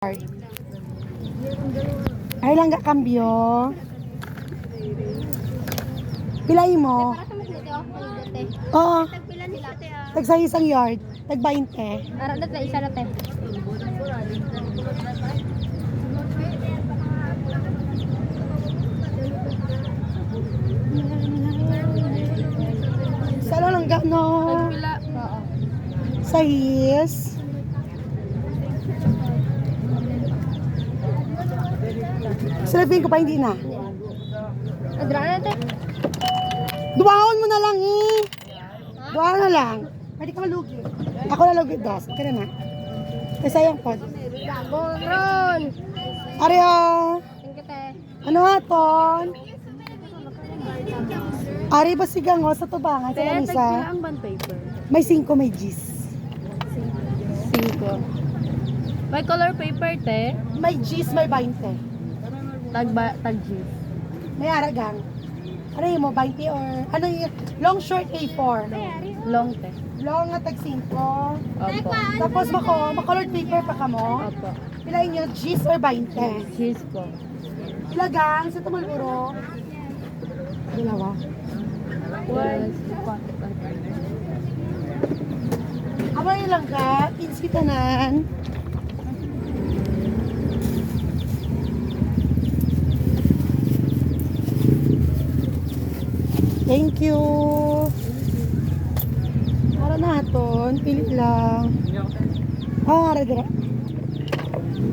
Ay lang ga kambyo. Pilay mo? Oo. Tag sa isang yard. Tag 20. Ara na isa na te. Sa lang ga no. Pila. Oo. Sais. Sabihin ko pa hindi na. Adra na te. Duwahon mo na lang eh. Duwahon na lang. Pwede ka malugi. Ako na lugi dos. Okay na. Sayang po. Ron. Aryo. Thank you te. Ano aton? Ari ba sigang sa tubangan sa lamisa? ang bond paper. May 5, may gis. 5. May color paper te. May gis, may 20. Tag G. May aragang. Ano yun mo, 20 or ano yun? Long short A4. Long te. Long nga tag 5. Opo. Tapos ma-colored paper pa ka mo. Opo. Pilain nyo, gis or 20. Cheese po. Ilagang sa tumaluro. Dalawa. Was. Amay lang ka, pinsitanan. Thank you. Para naton, pili lang. Oh, ara dira.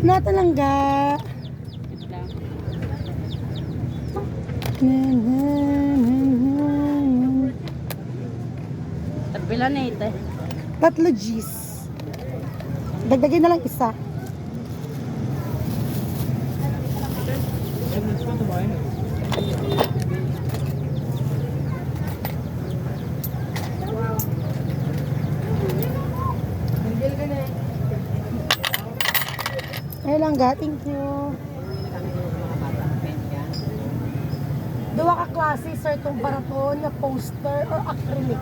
Nata lang ga. Pila na ite. 3 G's. Dagdagin na lang isa. Ayun lang ga, thank you. Duwa ka klase, sir, itong baraton, na poster or acrylic.